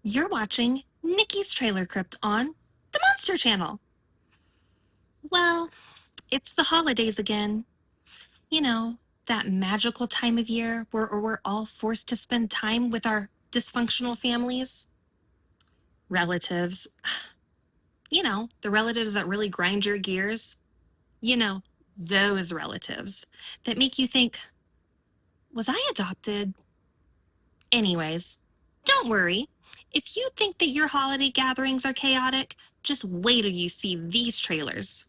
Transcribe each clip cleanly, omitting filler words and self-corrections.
You're watching Niki's Trailer Crypt on the Monster Channel. Well, it's the holidays again. You know, that magical time of year where we're all forced to spend time with our dysfunctional families. Relatives. You know, the relatives that really grind your gears. You know, those relatives that make you think, was I adopted? Anyways, don't worry. If you think that your holiday gatherings are chaotic, just wait till you see these trailers.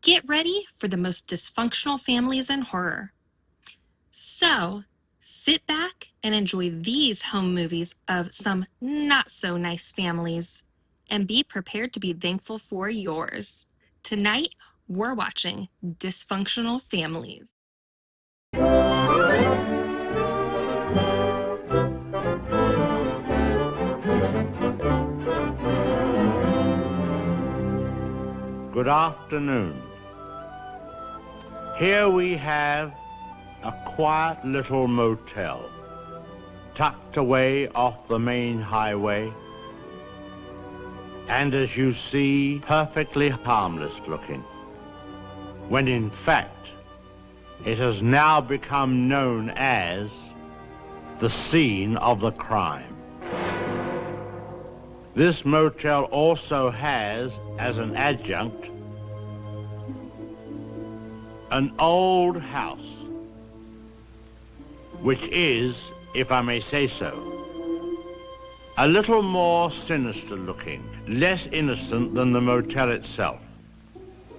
Get ready for the most dysfunctional families in horror. So, sit back and enjoy these home movies of some not-so-nice families, and be prepared to be thankful for yours. Tonight, we're watching Dysfunctional Families. Good afternoon. Here we have a quiet little motel, tucked away off the main highway, and as you see, perfectly harmless looking, when in fact, it has now become known as the scene of the crime. This motel also has, as an adjunct, an old house, which is, if I may say so, a little more sinister looking, less innocent than the motel itself.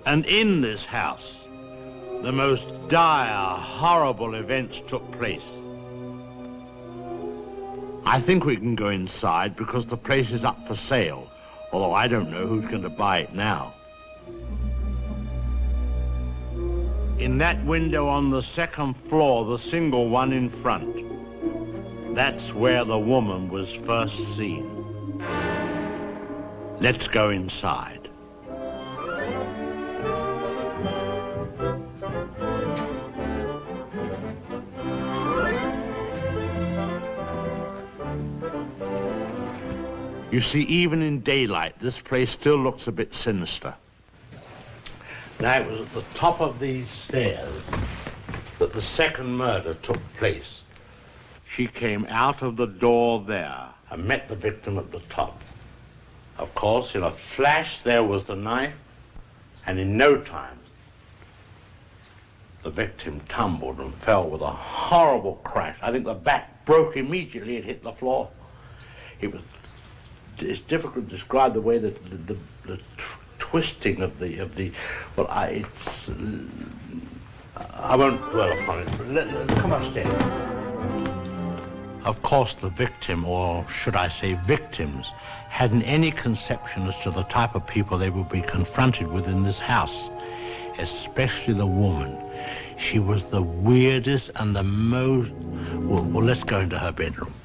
And in this house, the most dire, horrible events took place. I think we can go inside because the place is up for sale, although I don't know who's going to buy it now. In that window on the second floor, the single one in front, that's where the woman was first seen. Let's go inside. You see, even in daylight, this place still looks a bit sinister. Now, it was at the top of these stairs that the second murder took place. She came out of the door there and met the victim at the top. Of course, in a flash, there was the knife, and in no time, the victim tumbled and fell with a horrible crash. I think the back broke immediately. It hit the floor. It's difficult to describe the way that the twisting of the well, I won't dwell upon it, but come upstairs. Of course, the victim, or should I say victims, hadn't any conception as to the type of people they would be confronted with in this house, especially the woman. She was the weirdest and the most... Well, let's go into her bedroom.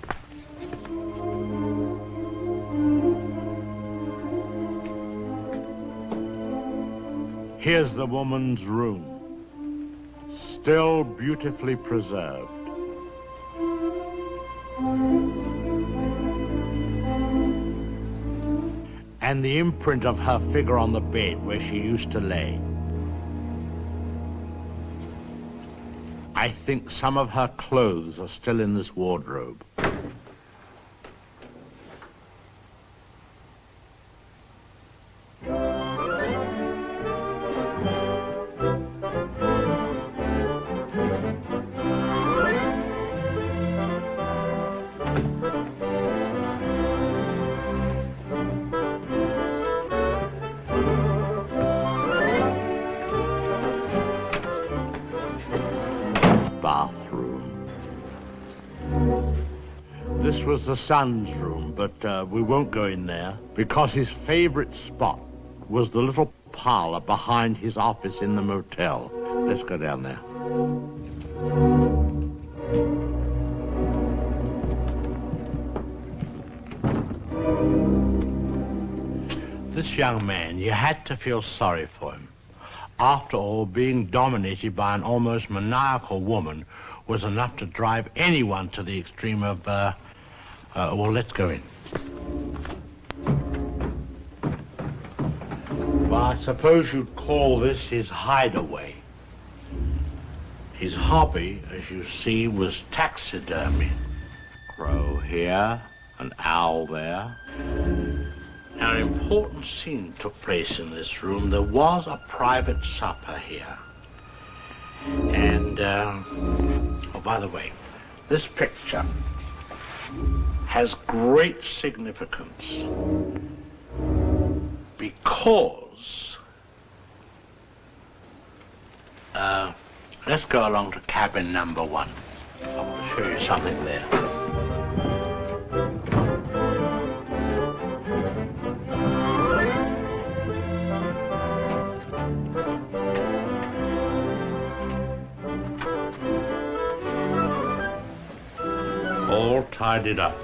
Here's the woman's room, still beautifully preserved. And the imprint of her figure on the bed where she used to lay. I think some of her clothes are still in this wardrobe. Bathroom. This was the son's room, but we won't go in there because his favorite spot was the little parlor behind his office in the motel. Let's go down there. This young man, you had to feel sorry for him. After all, being dominated by an almost maniacal woman was enough to drive anyone to the extreme of, well, let's go in. Well, I suppose you'd call this his hideaway. His hobby, as you see, was taxidermy. Crow here, an owl there. Now, an important scene took place in this room. There was a private supper here. And, oh, by the way, this picture has great significance because, let's go along to cabin number 1. I want to show you something there. All tidied up.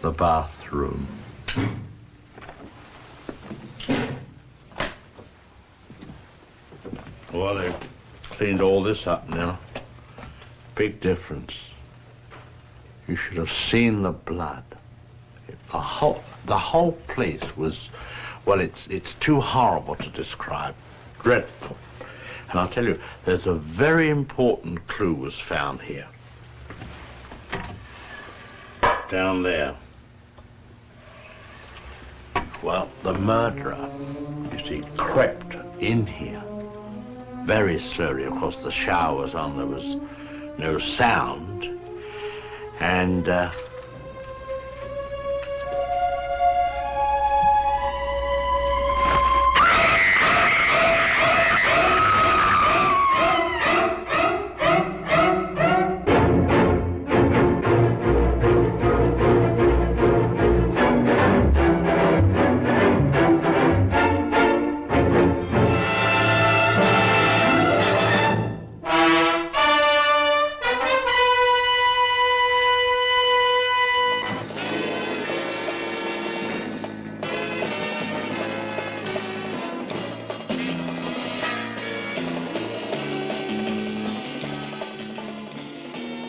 The bathroom. Well, they've cleaned all this up now. Big difference. You should have seen the blood. The whole place was, well, it's too horrible to describe. Dreadful. And I'll tell you, there's a very important clue was found here. Down there. Well, the murderer, you see, crept in here very slowly. Of course, the shower was on, there was no sound, and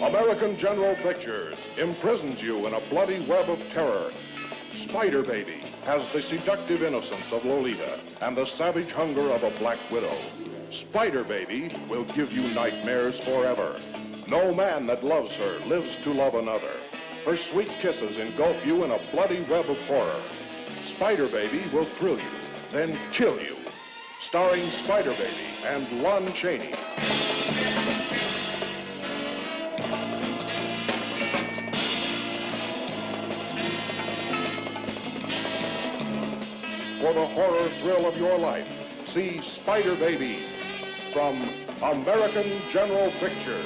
American General Pictures imprisons you in a bloody web of terror. Spider Baby has the seductive innocence of Lolita and the savage hunger of a black widow. Spider Baby will give you nightmares forever. No man that loves her lives to love another. Her sweet kisses engulf you in a bloody web of horror. Spider Baby will thrill you, then kill you. Starring Spider Baby and Lon Chaney. For the horror thrill of your life, see Spider Baby from American General Pictures.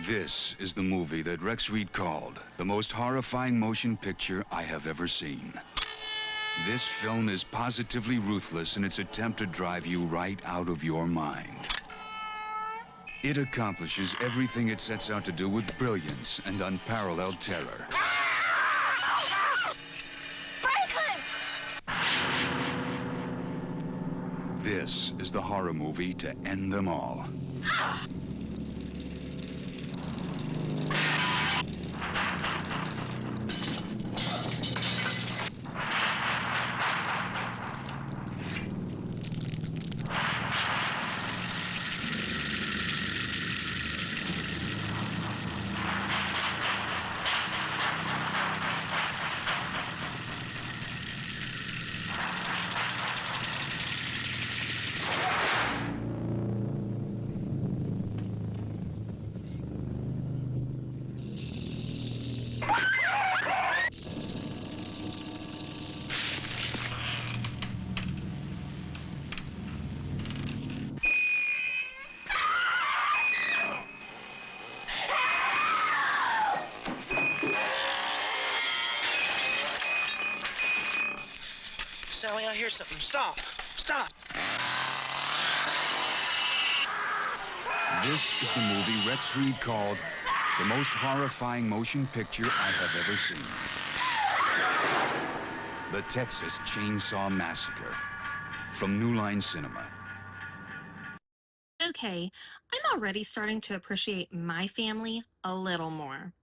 This is the movie that Rex Reed called the most horrifying motion picture I have ever seen. This film is positively ruthless in its attempt to drive you right out of your mind. It accomplishes everything it sets out to do with brilliance and unparalleled terror. Franklin! This is the horror movie to end them all. Sally, I hear something. Stop. Stop. This is the movie Rex Reed called the most horrifying motion picture I have ever seen. The Texas Chainsaw Massacre. from New Line Cinema. Okay, I'm already starting to appreciate my family a little more.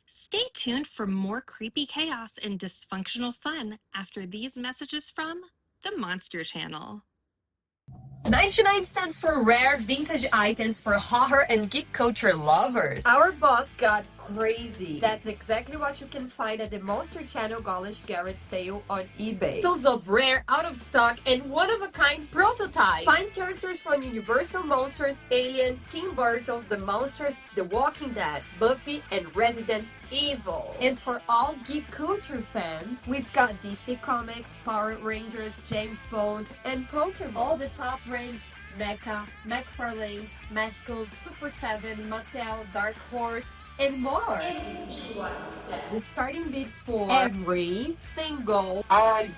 Stay tuned for more creepy chaos and dysfunctional fun after these messages from the Monster Channel. 99 cents for rare vintage items for horror and geek culture lovers. Our boss got crazy. That's exactly what you can find at the Monster Channel Gaulish Garrett sale on eBay. Tons of rare, out-of-stock, and one-of-a-kind prototypes. Find characters from Universal Monsters, Alien, Tim Burton, The Monsters, The Walking Dead, Buffy, and Resident Evil. And for all geek culture fans, we've got DC Comics, Power Rangers, James Bond, and Pokemon. All the top brands: NECA, McFarlane, Masco, Super 7, Mattel, Dark Horse, and more. The starting bid for every single item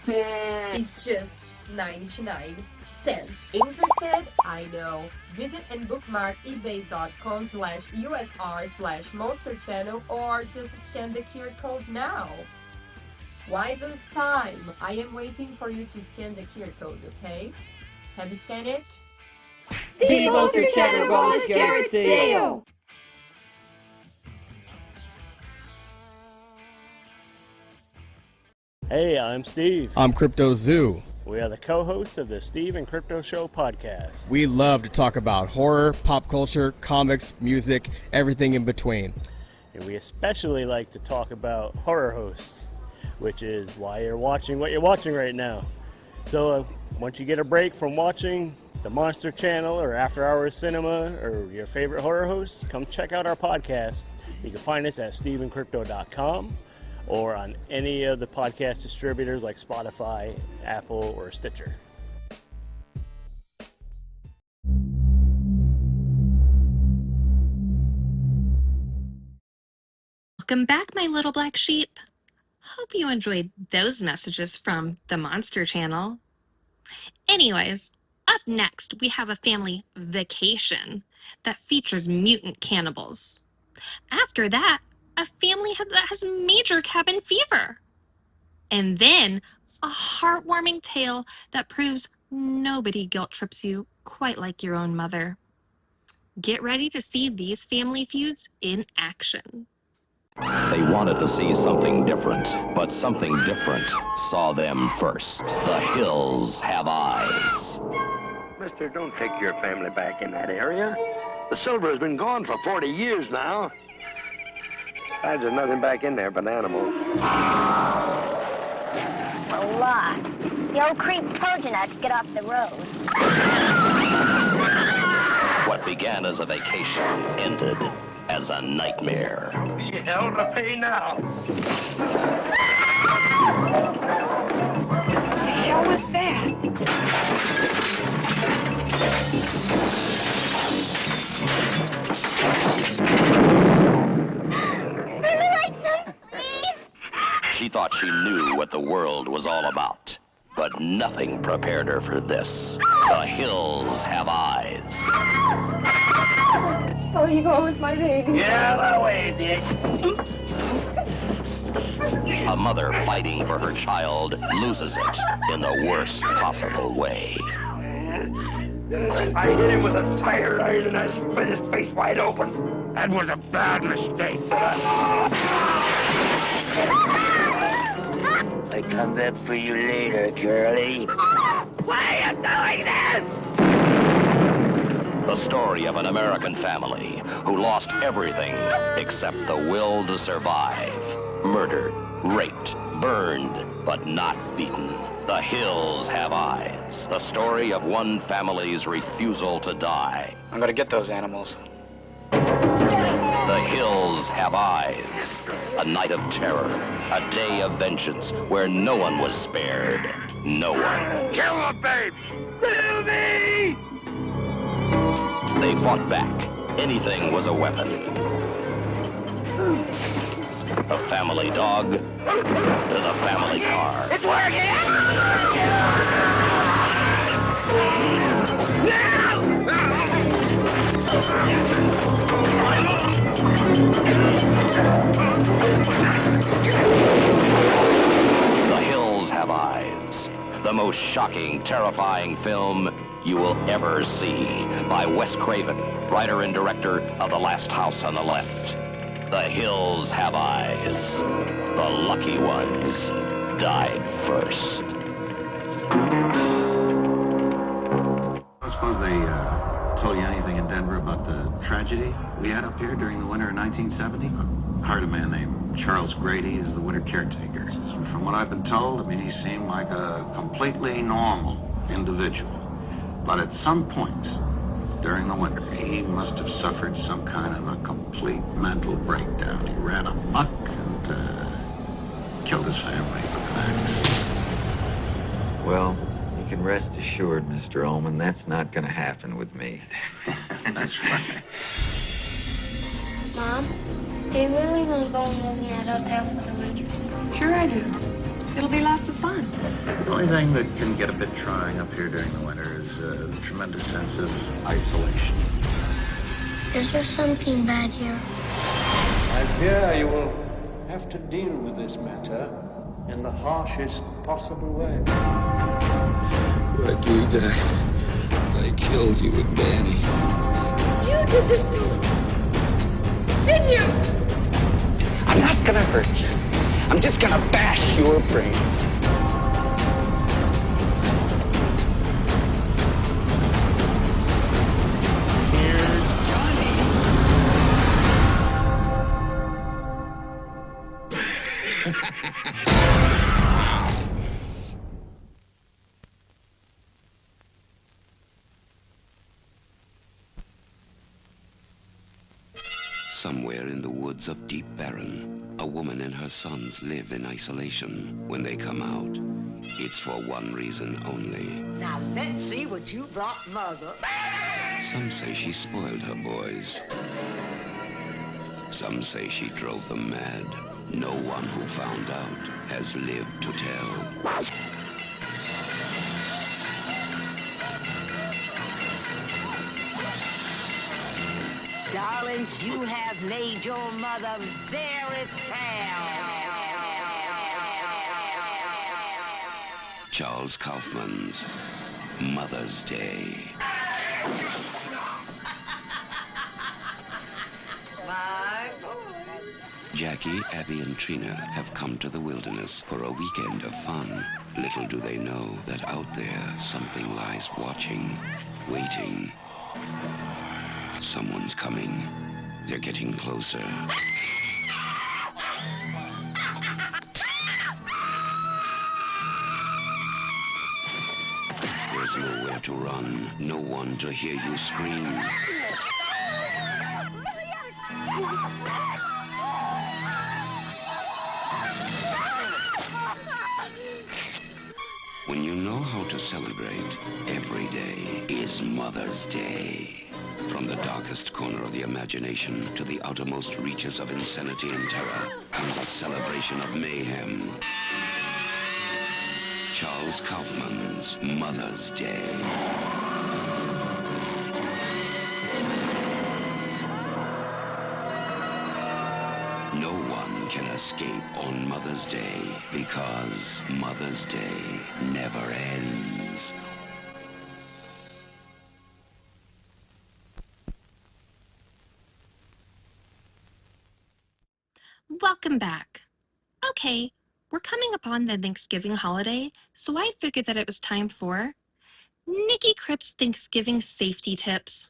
is just 99 cents. Interested? I know. Visit and bookmark ebay.com/USR/Monster Channel or just scan the QR code now. Why lose time? I am waiting for you to scan the QR code, okay? Have you scanned it? The Monster Channel Gaulish Garrett sale! Hey, I'm Steve. I'm Crypto Zoo. We are the co-hosts of the Steve and Crypto Show podcast. We love to talk about horror, pop culture, comics, music, everything in between. And we especially like to talk about horror hosts, which is why you're watching what you're watching right now. So once you get a break from watching the Monster Channel or After Hours Cinema or your favorite horror hosts, come check out our podcast. You can find us at steveandcrypto.com or on any of the podcast distributors like Spotify, Apple, or Stitcher. Welcome back, my little black sheep. Hope you enjoyed those messages from the Monster Channel. Anyways, up next, we have a family vacation that features mutant cannibals. After that, a family that has major cabin fever. And then, a heartwarming tale that proves nobody guilt trips you quite like your own mother. Get ready to see these family feuds in action. They wanted to see something different, but something different saw them first. The hills have eyes. Mister, don't take your family back in that area. The silver has been gone for 40 years now. Besides, there's nothing back in there but animals. We're lost. The old creep told you not to get off the road. What began as a vacation ended as a nightmare. Hell to pay now. What the hell was that? She thought she knew what the world was all about, but nothing prepared her for this. The hills have eyes. Oh, you going with my baby? Get out of the way, Dick. A mother fighting for her child loses it in the worst possible way. I hit him with a tire iron and I split his face wide open. That was a bad mistake, I come back for you later, girlie. Why are you doing this? The story of an American family who lost everything except the will to survive. Murdered, raped, burned, but not beaten. The hills have eyes. The story of one family's refusal to die. I'm gonna get those animals. The hills have eyes. A night of terror. A day of vengeance where no one was spared. No one. Kill the babe! Kill me! They fought back. Anything was a weapon. The family dog to the family car. It's working! The hills have eyes. The most most shocking, terrifying film you will ever see, by Wes Craven, writer and director of The Last House on the Left. The hills have eyes. The lucky ones died first. I suppose they told you anything in Denver about the tragedy we had up here during the winter of 1970? I hired a man named Charles Grady as the winter caretaker. From what I've been told, I mean, he seemed like a completely normal individual. But at some point during the winter, he must have suffered some kind of a complete mental breakdown. He ran amok and killed his family with an axe. Well, you can rest assured, Mr. Ullman, that's not going to happen with me. That's right. Mom, do you really want to go and live in that hotel for the winter? Sure I do. It'll be lots of fun. The only thing that can get a bit trying up here during the winter is the tremendous sense of isolation. Is there something bad here? I fear you will have to deal with this matter in the harshest possible way. Why, dude, I killed you and Danny. You did this to me, didn't you? I'm not gonna hurt you. I'm just gonna bash your brains. Here's Johnny. Somewhere in the woods of Deep Barren, a woman and her sons live in isolation. When they come out, it's for one reason only. Now let's see what you brought Mother. Some say she spoiled her boys. Some say she drove them mad. No one who found out has lived to tell. Darlings, you have made your mother very proud. Charles Kaufman's Mother's Day. Jackie, Abby, and Trina have come to the wilderness for a weekend of fun. Little do they know that out there, something lies watching, waiting. Someone's coming. They're getting closer. There's nowhere to run, no one to hear you scream. When you know how to celebrate, every day is Mother's Day. From the darkest corner of the imagination to the outermost reaches of insanity and terror comes a celebration of mayhem. Charles Kaufman's Mother's Day. No one can escape on Mother's Day because Mother's Day never ends. Welcome back. Okay, we're coming upon the Thanksgiving holiday, so I figured that it was time for Niki Crypt's Thanksgiving Safety Tips.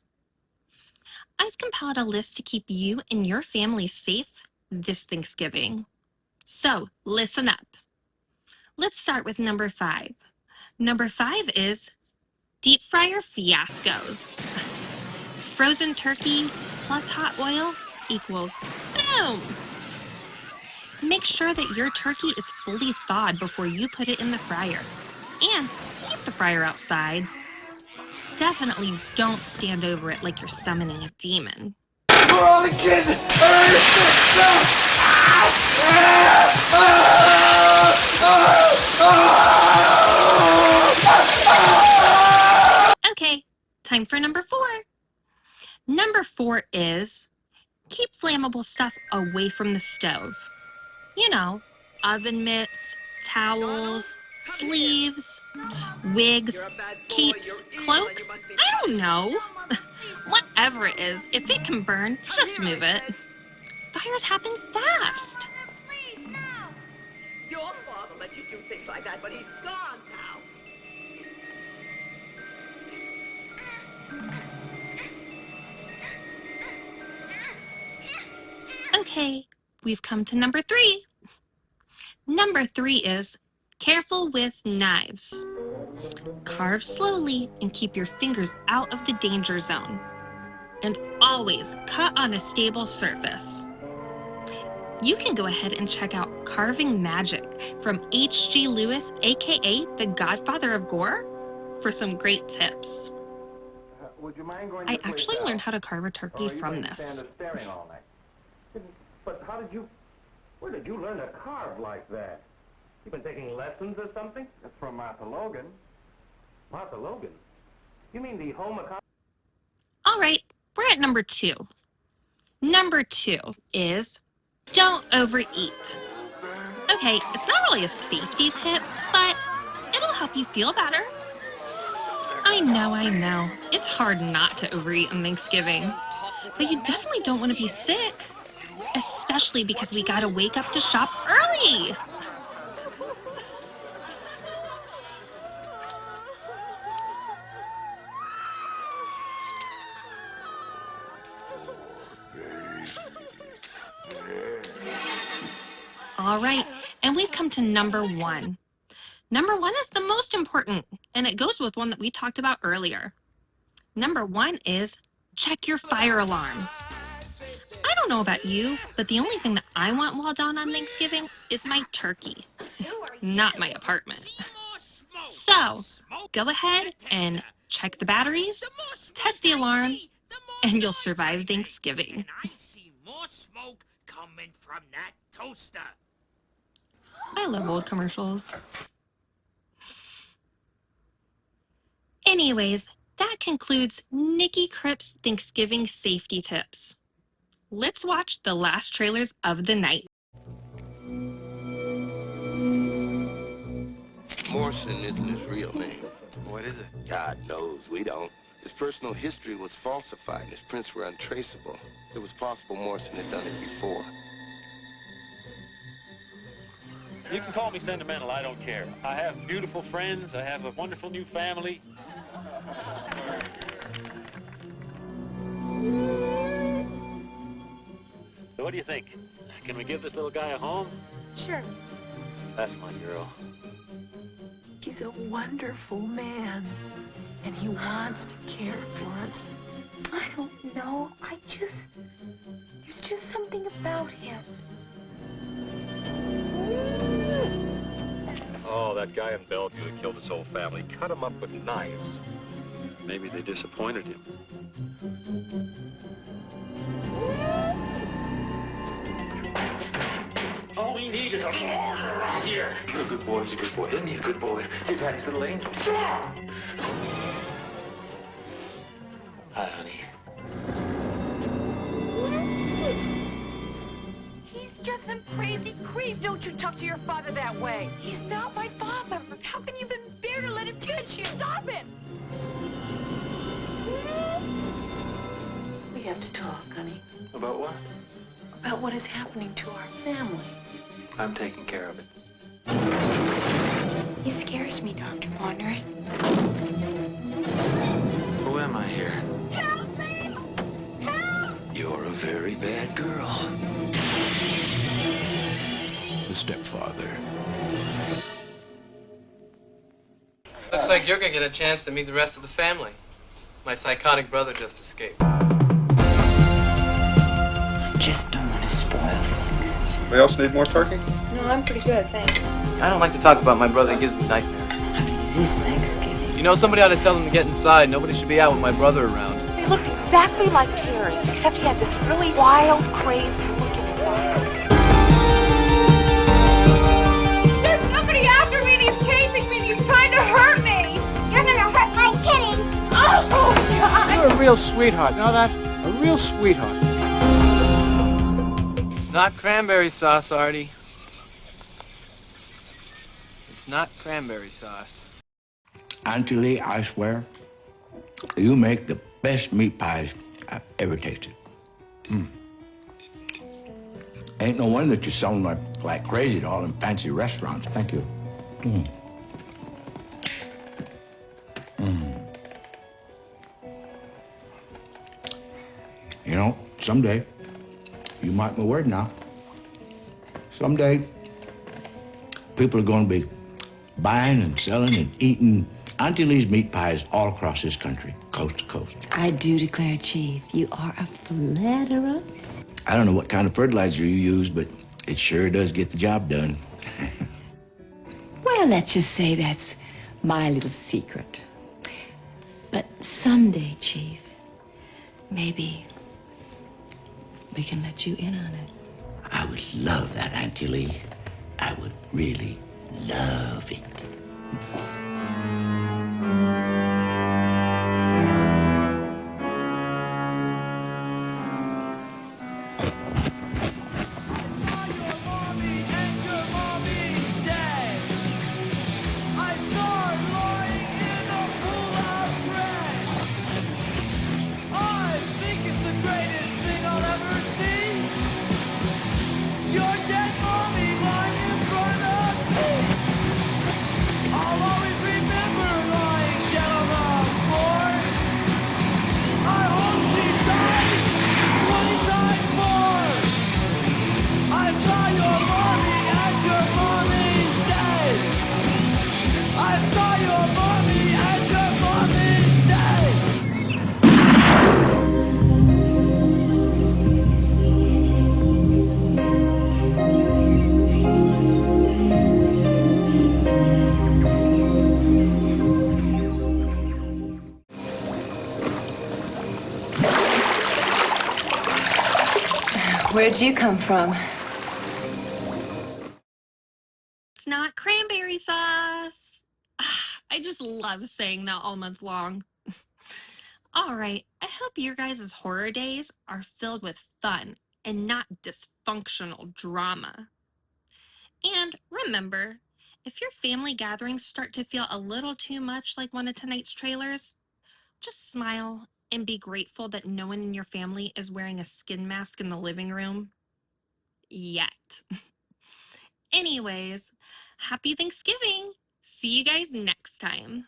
I've compiled a list to keep you and your family safe this Thanksgiving. So, listen up. Let's start with number 5. Number 5 is deep fryer fiascos. Frozen turkey plus hot oil equals boom! Make sure that your turkey is fully thawed before you put it in the fryer. And keep the fryer outside. Definitely don't stand over it like you're summoning a demon. We're all getting Okay, time for number 4. Number 4 is keep flammable stuff away from the stove. You know, oven mitts, towels, Sleeves, wigs, capes, cloaks? I don't know. Whatever it is, if it can burn, just move it. Fires happen fast. Your father let you do things like that, but he's gone now. Okay, we've come to number 3. Number 3 is careful with knives. Carve slowly and keep your fingers out of the danger zone. And always cut on a stable surface. You can go ahead and check out Carving Magic from H.G. Lewis, aka the Godfather of Gore, for some great tips. Would you mind going I to sleep actually now? learned how to carve a turkey Or are you from going to this. stand there staring all night? But where did you learn to carve like that? You've been taking lessons or something? That's from Martha Logan. Martha Logan? You mean the home econ... All right, we're at number 2. Number 2 is don't overeat. Okay, it's not really a safety tip, but it'll help you feel better. I know. It's hard not to overeat on Thanksgiving. But you definitely don't want to be sick. Especially because we gotta wake up to shop early. All right, and we've come to number 1. Number 1 is the most important, and it goes with one that we talked about earlier. Number 1 is check your fire alarm. I don't know about you, but the only thing that I want well done on Thanksgiving is my turkey, not my apartment. So, go ahead and check the batteries, test the alarm, and you'll survive Thanksgiving. I see more smoke coming from that toaster. I love old commercials. Anyways, that concludes Niki Crypt's Thanksgiving safety tips. Let's watch the last trailers of the night. Morrison isn't his real name. What is it? God knows, we don't. His personal history was falsified and his prints were untraceable. It was possible Morrison had done it before. You can call me sentimental, I don't care. I have beautiful friends, I have a wonderful new family. So what do you think? Can we give this little guy a home? Sure. That's my girl. He's a wonderful man, and he wants to care for us. I don't know. There's just something about him. Oh, that guy in Bellevue that killed his whole family. Cut him up with knives. Maybe they disappointed him. All we need is a mortar around here. You're a good boy. He's a good boy. Isn't he a good boy? Your daddy's little angel. Sure! Hi, honey. He's just some crazy creep. Don't you talk to your father that way. He's not my father. How can you even bear to let him touch you? Stop it! We have to talk, honey. About what? About what is happening to our family. I'm taking care of it. He scares me, Dr. Wandering. Who am I here? Help me! Help! You're a very bad girl. The stepfather. Looks like you're gonna get a chance to meet the rest of the family. My psychotic brother just escaped. I just don't want to spoil things. Anybody else need more turkey? No, I'm pretty good, thanks. I don't like to talk about my brother. It gives me nightmares. This Thanksgiving. You know, somebody ought to tell him to get inside. Nobody should be out with my brother around. He looked exactly like Terry, except he had this really wild, crazed look in his eyes. There's somebody after me and he's chasing me and he's trying to hurt me. You're gonna hurt my kitty. Oh, God. You're a real sweetheart. You know that? A real sweetheart. It's not cranberry sauce, Artie. It's It's not cranberry sauce. Auntie Lee, I swear, you make the best meat pies I've ever tasted. Ain't no wonder that you're selling like crazy to all them fancy restaurants. Thank you. You know, someday, you mark my word now, someday people are going to be buying and selling and eating Auntie Lee's meat pies all across this country, coast to coast. I do declare, Chief, you are a flatterer. I don't know what kind of fertilizer you use, but it sure does get the job done. Well, let's just say that's my little secret. But someday, Chief, maybe we can let you in on it. I would love that, Auntie Lee. I would really love it. Where'd you come from? It's not cranberry sauce. I just love saying that all month long. All right, I hope your guys' horror days are filled with fun and not dysfunctional drama. And remember, if your family gatherings start to feel a little too much like one of tonight's trailers, just smile and be grateful that no one in your family is wearing a skin mask in the living room. Yet. Anyways, happy Thanksgiving! See you guys next time.